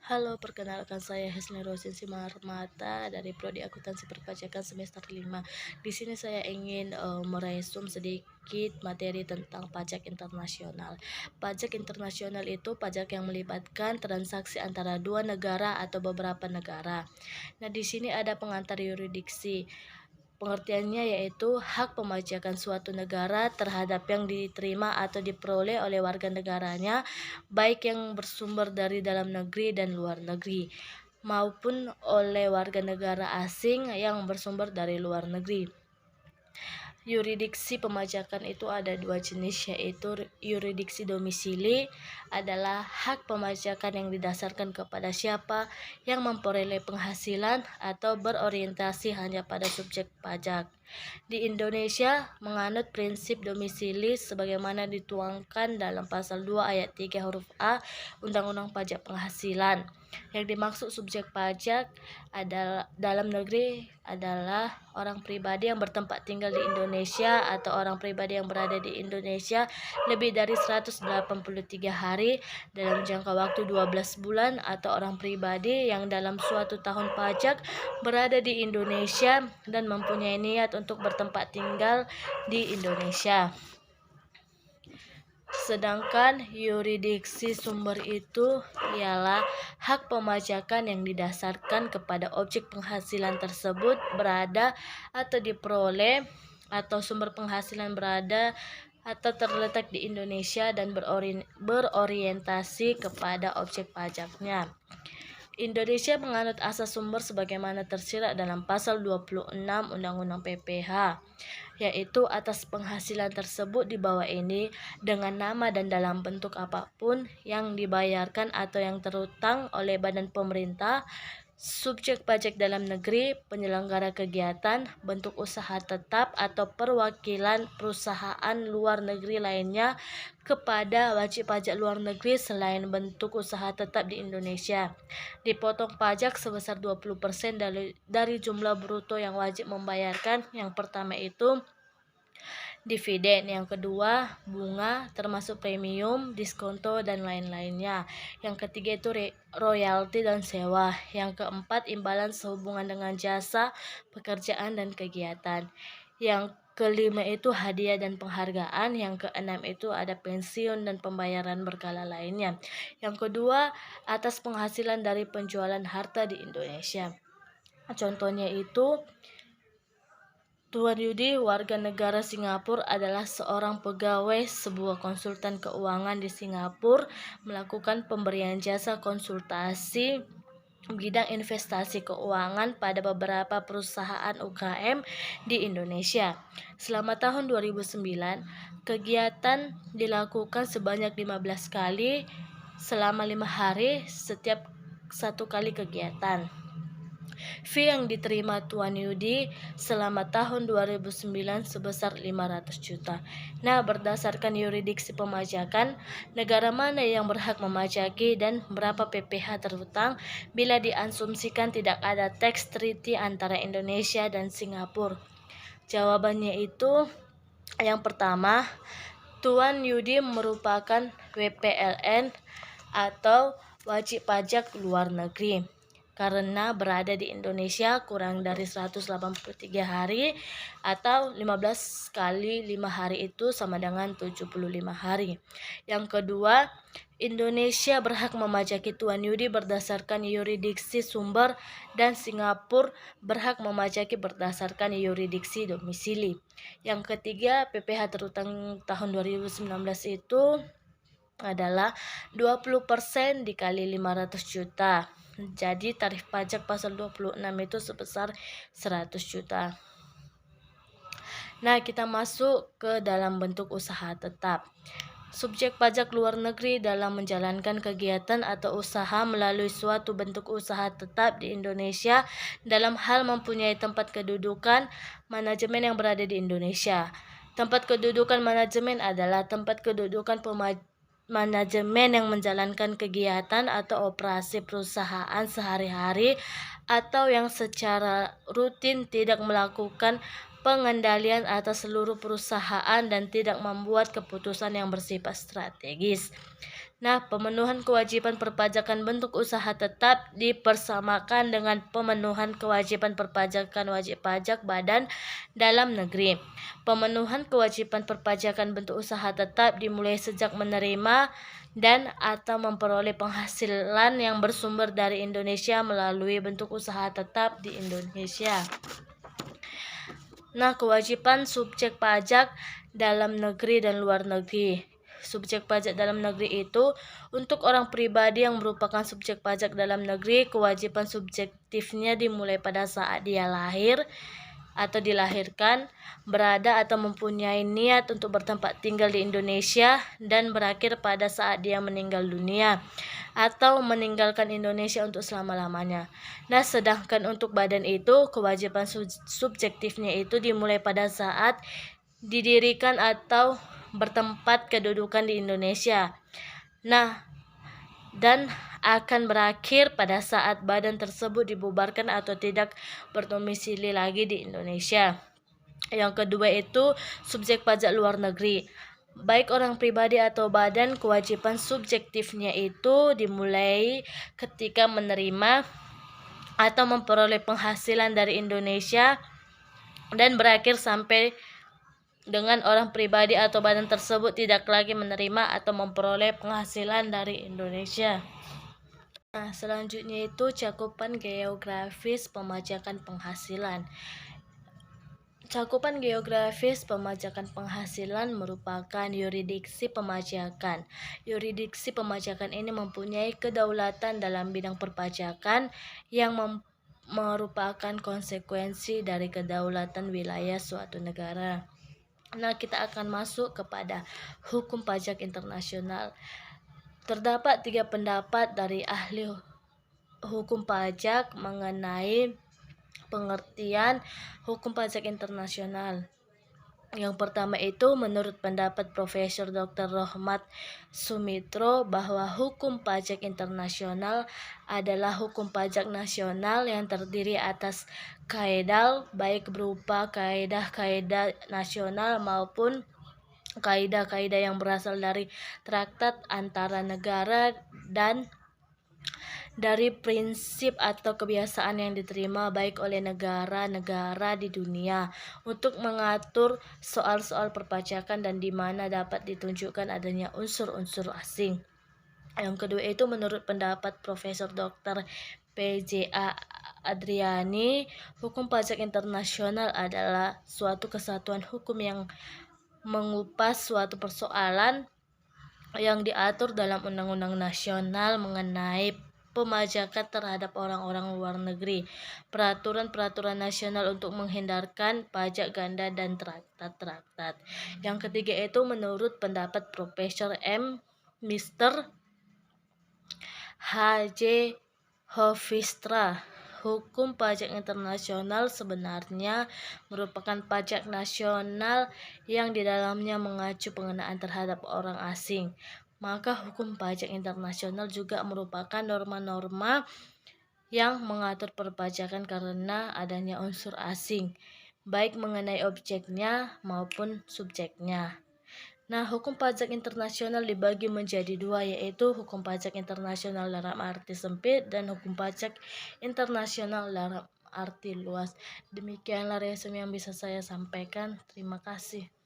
Halo, perkenalkan saya Hesni Rosin Simarmata dari Prodi Akuntansi Perpajakan semester 5. Di sini saya ingin meresum sedikit materi tentang pajak internasional. Pajak internasional itu pajak yang melibatkan transaksi antara dua negara atau beberapa negara. Nah, di sini ada pengantar yurisdiksi. Pengertiannya yaitu hak pemajakan suatu negara terhadap yang diterima atau diperoleh oleh warga negaranya, baik yang bersumber dari dalam negeri dan luar negeri, maupun oleh warga negara asing yang bersumber dari luar negeri. Yurisdiksi pemajakan itu ada dua jenis, yaitu yurisdiksi domisili adalah hak pemajakan yang didasarkan kepada siapa yang memperoleh penghasilan atau berorientasi hanya pada subjek pajak. Di Indonesia menganut prinsip domisili sebagaimana dituangkan dalam pasal 2 ayat 3 huruf A Undang-Undang Pajak Penghasilan. Yang dimaksud subjek pajak adalah dalam negeri adalah orang pribadi yang bertempat tinggal di Indonesia atau orang pribadi yang berada di Indonesia lebih dari 183 hari dalam jangka waktu 12 bulan atau orang pribadi yang dalam suatu tahun pajak berada di Indonesia dan mempunyai niat untuk bertempat tinggal di Indonesia. Sedangkan yurisdiksi sumber itu ialah hak pemajakan yang didasarkan kepada objek penghasilan tersebut berada atau diperoleh atau sumber penghasilan berada atau terletak di Indonesia dan berorientasi kepada objek pajaknya. Indonesia menganut asas sumber sebagaimana tersirat dalam pasal 26 Undang-Undang PPH, yaitu atas penghasilan tersebut di bawah ini dengan nama dan dalam bentuk apapun yang dibayarkan atau yang terutang oleh badan pemerintah, subjek pajak dalam negeri, penyelenggara kegiatan, bentuk usaha tetap atau perwakilan perusahaan luar negeri lainnya kepada wajib pajak luar negeri selain bentuk usaha tetap di Indonesia, dipotong pajak sebesar 20% dari jumlah bruto yang wajib membayarkan. Yang pertama itu dividen, yang kedua bunga termasuk premium, diskonto dan lain-lainnya. Yang ketiga itu royalti dan sewa. Yang keempat imbalan sehubungan dengan jasa, pekerjaan dan kegiatan. Yang kelima itu hadiah dan penghargaan. Yang keenam itu ada pensiun dan pembayaran berkala lainnya. Yang kedua atas penghasilan dari penjualan harta di Indonesia. Contohnya itu Tuan Yudi, warga negara Singapura, adalah seorang pegawai sebuah konsultan keuangan di Singapura, melakukan pemberian jasa konsultasi bidang investasi keuangan pada beberapa perusahaan UKM di Indonesia. Selama tahun 2009, kegiatan dilakukan sebanyak 15 kali selama 5 hari setiap satu kali kegiatan. Fee yang diterima Tuan Yudi selama tahun 2009 sebesar 500 juta. Nah, berdasarkan yurisdiksi pemajakan, negara mana yang berhak memajaki dan berapa PPh terhutang bila diasumsikan tidak ada tax treaty antara Indonesia dan Singapura? Jawabannya itu yang pertama, Tuan Yudi merupakan WPLN atau wajib pajak luar negeri karena berada di Indonesia kurang dari 183 hari atau 15 kali 5 hari itu sama dengan 75 hari. Yang kedua, Indonesia berhak memajaki Tuan Yudi berdasarkan yurisdiksi sumber dan Singapura berhak memajaki berdasarkan yurisdiksi domisili. Yang ketiga, PPh terutang tahun 2019 itu adalah 20% dikali 500 juta. Jadi tarif pajak pasal 26 itu sebesar 100 juta. Nah, kita masuk ke dalam bentuk usaha tetap. Subjek pajak luar negeri dalam menjalankan kegiatan atau usaha melalui suatu bentuk usaha tetap di Indonesia dalam hal mempunyai tempat kedudukan manajemen yang berada di Indonesia. Tempat kedudukan manajemen adalah tempat kedudukan manajemen yang menjalankan kegiatan atau operasi perusahaan sehari-hari atau yang secara rutin tidak melakukan pengendalian atas seluruh perusahaan dan tidak membuat keputusan yang bersifat strategis. Nah, pemenuhan kewajiban perpajakan bentuk usaha tetap dipersamakan dengan pemenuhan kewajiban perpajakan wajib pajak badan dalam negeri. Pemenuhan kewajiban perpajakan bentuk usaha tetap dimulai sejak menerima dan atau memperoleh penghasilan yang bersumber dari Indonesia melalui bentuk usaha tetap di Indonesia. Nah, kewajiban subjek pajak dalam negeri dan luar negeri. Subjek pajak dalam negeri itu untuk orang pribadi yang merupakan subjek pajak dalam negeri, kewajiban subjektifnya dimulai pada saat dia lahir atau dilahirkan, berada atau mempunyai niat untuk bertempat tinggal di Indonesia, dan berakhir pada saat dia meninggal dunia atau meninggalkan Indonesia untuk selama-lamanya. Nah, sedangkan untuk badan itu, kewajiban subjektifnya itu dimulai pada saat didirikan atau bertempat kedudukan di Indonesia. Nah, dan akan berakhir pada saat badan tersebut dibubarkan atau tidak berdomisili lagi di Indonesia. Yang kedua itu subjek pajak luar negeri. Baik orang pribadi atau badan, kewajiban subjektifnya itu dimulai ketika menerima atau memperoleh penghasilan dari Indonesia dan berakhir sampai dengan orang pribadi atau badan tersebut tidak lagi menerima atau memperoleh penghasilan dari Indonesia. Nah, selanjutnya itu cakupan geografis pemajakan penghasilan. Cakupan geografis pemajakan penghasilan merupakan yurisdiksi pemajakan. Yurisdiksi pemajakan ini mempunyai kedaulatan dalam bidang perpajakan yang merupakan konsekuensi dari kedaulatan wilayah suatu negara. Nah, kita akan masuk kepada hukum pajak internasional. Terdapat 3 pendapat dari ahli hukum pajak mengenai pengertian hukum pajak internasional. Yang pertama itu menurut pendapat Profesor Dr. Rohmat Sumitro bahwa hukum pajak internasional adalah hukum pajak nasional yang terdiri atas kaidah baik berupa kaidah-kaidah nasional maupun kaidah-kaidah yang berasal dari traktat antara negara dan dari prinsip atau kebiasaan yang diterima baik oleh negara-negara di dunia untuk mengatur soal-soal perpajakan dan di mana dapat ditunjukkan adanya unsur-unsur asing. Yang kedua itu menurut pendapat Profesor Dr. PJA Adriani, hukum pajak internasional adalah suatu kesatuan hukum yang mengupas suatu persoalan yang diatur dalam undang-undang nasional mengenai pemajakan terhadap orang-orang luar negeri, peraturan-peraturan nasional untuk menghindarkan pajak ganda dan traktat-traktat. Yang ketiga itu menurut pendapat Profesor M. Mr. H.J. Hofstra, hukum pajak internasional sebenarnya merupakan pajak nasional yang di dalamnya mengacu pengenaan terhadap orang asing. Maka hukum pajak internasional juga merupakan norma-norma yang mengatur perpajakan karena adanya unsur asing, baik mengenai objeknya maupun subjeknya. Nah, hukum pajak internasional dibagi menjadi 2, yaitu hukum pajak internasional dalam arti sempit dan hukum pajak internasional dalam arti luas. Demikianlah resume yang bisa saya sampaikan. Terima kasih.